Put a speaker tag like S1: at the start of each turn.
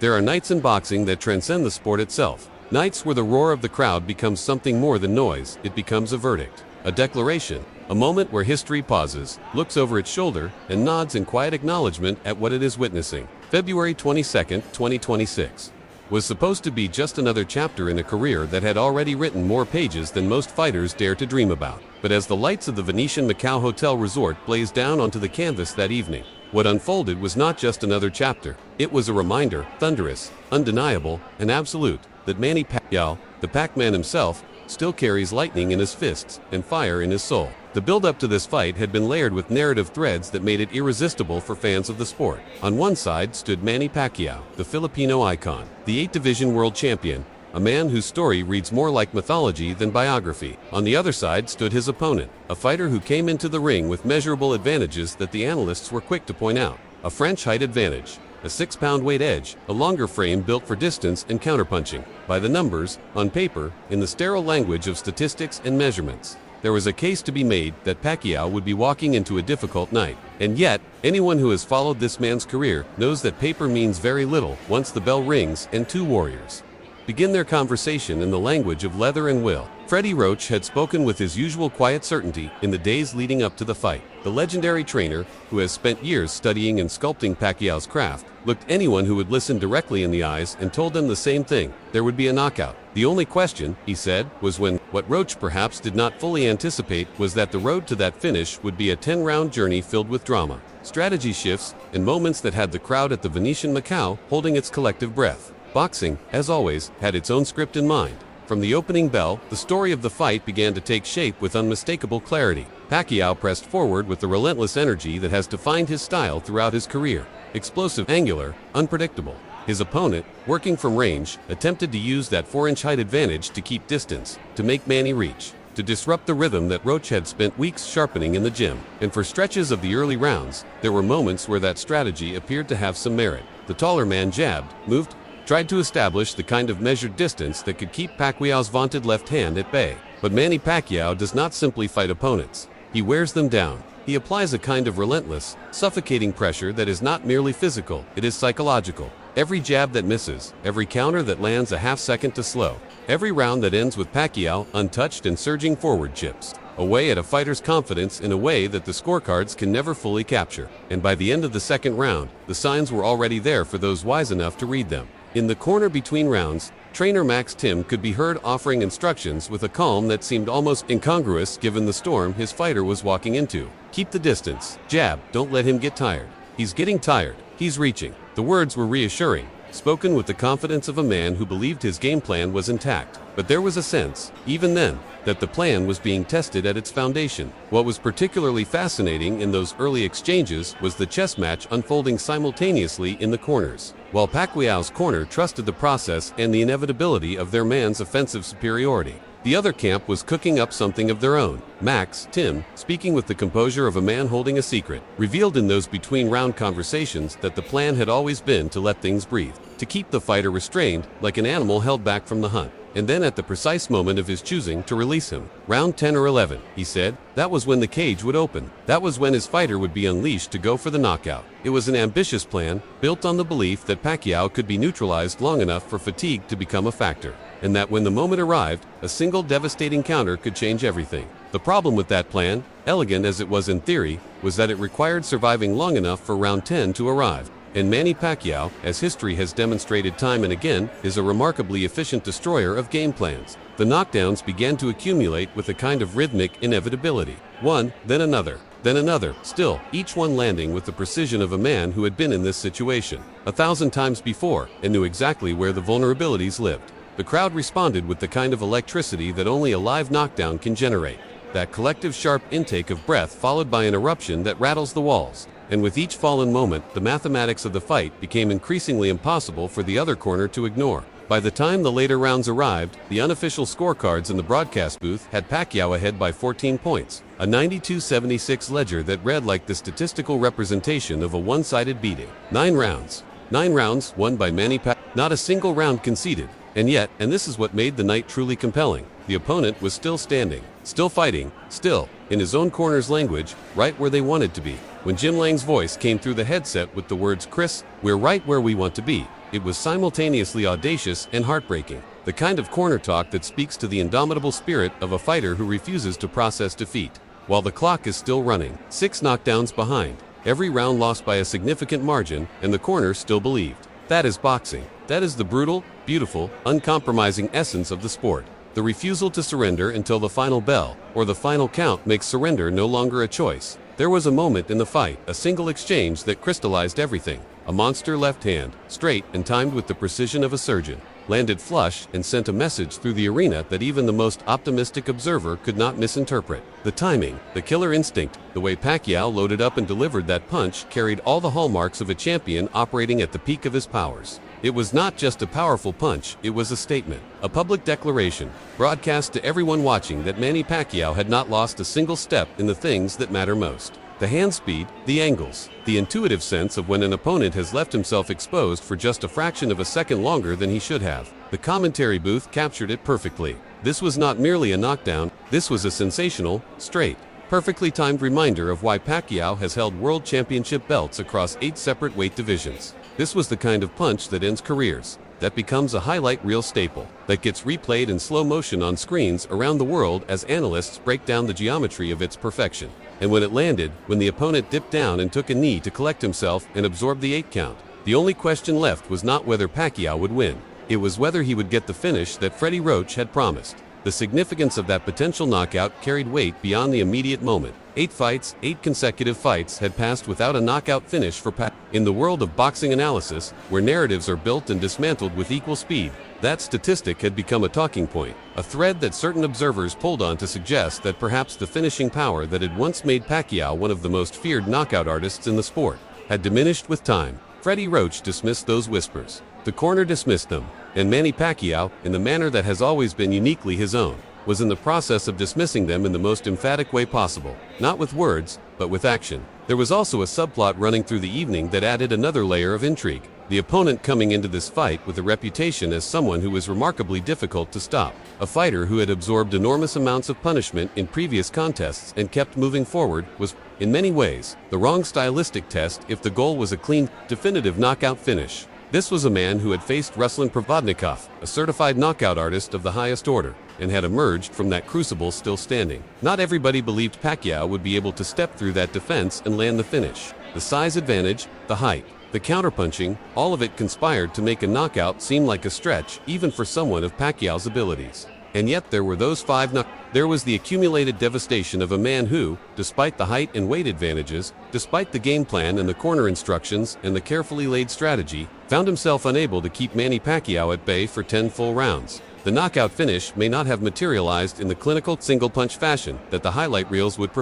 S1: There are nights in boxing that transcend the sport itself. Nights where the roar of the crowd becomes something more than noise. It becomes a verdict, a declaration, a moment where history pauses, looks over its shoulder, and nods in quiet acknowledgement at what it is witnessing. February 22, 2026 was supposed to be just another chapter in a career that had already written more pages than most fighters dare to dream about. But as the lights of the Venetian Macau Hotel Resort blazed down onto the canvas that evening, what unfolded was not just another chapter. It was a reminder, thunderous, undeniable, and absolute, that Manny Pacquiao, the Pac-Man himself, still carries lightning in his fists and fire in his soul. The build-up to this fight had been layered with narrative threads that made it irresistible for fans of the sport. On one side stood Manny Pacquiao, the Filipino icon, the 8-division world champion, a man whose story reads more like mythology than biography. On the other side stood his opponent, a fighter who came into the ring with measurable advantages that the analysts were quick to point out. A French height advantage, a 6-pound weight edge, a longer frame built for distance and counterpunching. By the numbers, on paper, in the sterile language of statistics and measurements, there was a case to be made that Pacquiao would be walking into a difficult night. And yet, anyone who has followed this man's career knows that paper means very little once the bell rings and two warriors begin their conversation in the language of leather and will. Freddie Roach had spoken with his usual quiet certainty in the days leading up to the fight. The legendary trainer, who has spent years studying and sculpting Pacquiao's craft, looked anyone who would listen directly in the eyes and told them the same thing: there would be a knockout. The only question, he said, was when. What Roach perhaps did not fully anticipate was that the road to that finish would be a 10-round journey filled with drama, strategy shifts, and moments that had the crowd at the Venetian Macau holding its collective breath. Boxing, as always, had its own script in mind. From the opening bell, the story of the fight began to take shape with unmistakable clarity. Pacquiao pressed forward with the relentless energy that has defined his style throughout his career. Explosive, angular, unpredictable. His opponent, working from range, attempted to use that 4-inch height advantage to keep distance, to make Manny reach, to disrupt the rhythm that Roach had spent weeks sharpening in the gym. And for stretches of the early rounds, there were moments where that strategy appeared to have some merit. The taller man jabbed, moved, tried to establish the kind of measured distance that could keep Pacquiao's vaunted left hand at bay. But Manny Pacquiao does not simply fight opponents. He wears them down. He applies a kind of relentless, suffocating pressure that is not merely physical, it is psychological. Every jab that misses, every counter that lands a half second too slow, every round that ends with Pacquiao untouched and surging forward chips away at a fighter's confidence in a way that the scorecards can never fully capture. And by the end of the second round, the signs were already there for those wise enough to read them. In the corner between rounds, trainer Max Tim could be heard offering instructions with a calm that seemed almost incongruous given the storm his fighter was walking into. Keep the distance. Jab, don't let him get tired. He's getting tired. He's reaching. The words were reassuring, spoken with the confidence of a man who believed his game plan was intact. But there was a sense, even then, that the plan was being tested at its foundation. What was particularly fascinating in those early exchanges was the chess match unfolding simultaneously in the corners. While Pacquiao's corner trusted the process and the inevitability of their man's offensive superiority, the other camp was cooking up something of their own. Max, Tim, speaking with the composure of a man holding a secret, revealed in those between-round conversations that the plan had always been to let things breathe, to keep the fighter restrained like an animal held back from the hunt, and then at the precise moment of his choosing to release him. Round 10 or 11, he said, that was when the cage would open. That was when his fighter would be unleashed to go for the knockout. It was an ambitious plan, built on the belief that Pacquiao could be neutralized long enough for fatigue to become a factor, and that when the moment arrived, a single devastating counter could change everything. The problem with that plan, elegant as it was in theory, was that it required surviving long enough for round 10 to arrive. And Manny Pacquiao, as history has demonstrated time and again, is a remarkably efficient destroyer of game plans. The knockdowns began to accumulate with a kind of rhythmic inevitability. One, then another, still, each one landing with the precision of a man who had been in this situation 1,000 times before and knew exactly where the vulnerabilities lived. The crowd responded with the kind of electricity that only a live knockdown can generate. That collective sharp intake of breath followed by an eruption that rattles the walls. And with each fallen moment, the mathematics of the fight became increasingly impossible for the other corner to ignore. By the time the later rounds arrived, the unofficial scorecards in the broadcast booth had Pacquiao ahead by 14 points, a 92-76 ledger that read like the statistical representation of a one-sided beating. 9 rounds, won by Manny Pacquiao, not a single round conceded. And yet, and this is what made the night truly compelling, the opponent was still standing, still fighting, still, in his own corner's language, right where they wanted to be. When Jim Lang's voice came through the headset with the words, "Chris, we're right where we want to be," it was simultaneously audacious and heartbreaking. The kind of corner talk that speaks to the indomitable spirit of a fighter who refuses to process defeat. While the clock is still running, 6 knockdowns behind, every round lost by a significant margin, and the corner still believed. That is boxing. That is the brutal, beautiful, uncompromising essence of the sport. The refusal to surrender until the final bell, or the final count, makes surrender no longer a choice. There was a moment in the fight, a single exchange that crystallized everything. A monster left hand, straight and timed with the precision of a surgeon, landed flush and sent a message through the arena that even the most optimistic observer could not misinterpret. The timing, the killer instinct, the way Pacquiao loaded up and delivered that punch carried all the hallmarks of a champion operating at the peak of his powers. It was not just a powerful punch, it was a statement, a public declaration, broadcast to everyone watching that Manny Pacquiao had not lost a single step in the things that matter most. The hand speed, the angles, the intuitive sense of when an opponent has left himself exposed for just a fraction of a second longer than he should have. The commentary booth captured it perfectly. This was not merely a knockdown, this was a sensational, straight, perfectly timed reminder of why Pacquiao has held world championship belts across 8 separate weight divisions. This was the kind of punch that ends careers, that becomes a highlight reel staple, that gets replayed in slow motion on screens around the world as analysts break down the geometry of its perfection. And when it landed, when the opponent dipped down and took a knee to collect himself and absorb the 8 count, the only question left was not whether Pacquiao would win. It was whether he would get the finish that Freddie Roach had promised. The significance of that potential knockout carried weight beyond the immediate moment. 8 fights, 8 consecutive fights had passed without a knockout finish for Pacquiao. In the world of boxing analysis, where narratives are built and dismantled with equal speed, that statistic had become a talking point, a thread that certain observers pulled on to suggest that perhaps the finishing power that had once made Pacquiao one of the most feared knockout artists in the sport had diminished with time. Freddie Roach dismissed those whispers. The corner dismissed them, and Manny Pacquiao, in the manner that has always been uniquely his own, was in the process of dismissing them in the most emphatic way possible, not with words, but with action. There was also a subplot running through the evening that added another layer of intrigue. The opponent coming into this fight with a reputation as someone who was remarkably difficult to stop, a fighter who had absorbed enormous amounts of punishment in previous contests and kept moving forward, was, in many ways, the wrong stylistic test if the goal was a clean, definitive knockout finish. This was a man who had faced Ruslan Provodnikov, a certified knockout artist of the highest order, and had emerged from that crucible still standing. Not everybody believed Pacquiao would be able to step through that defense and land the finish. The size advantage, the height, the counterpunching, all of it conspired to make a knockout seem like a stretch, even for someone of Pacquiao's abilities. And yet there were those 5 knockouts. There was the accumulated devastation of a man who, despite the height and weight advantages, despite the game plan and the corner instructions and the carefully laid strategy, found himself unable to keep Manny Pacquiao at bay for 10 full rounds. The knockout finish may not have materialized in the clinical, single-punch fashion that the highlight reels would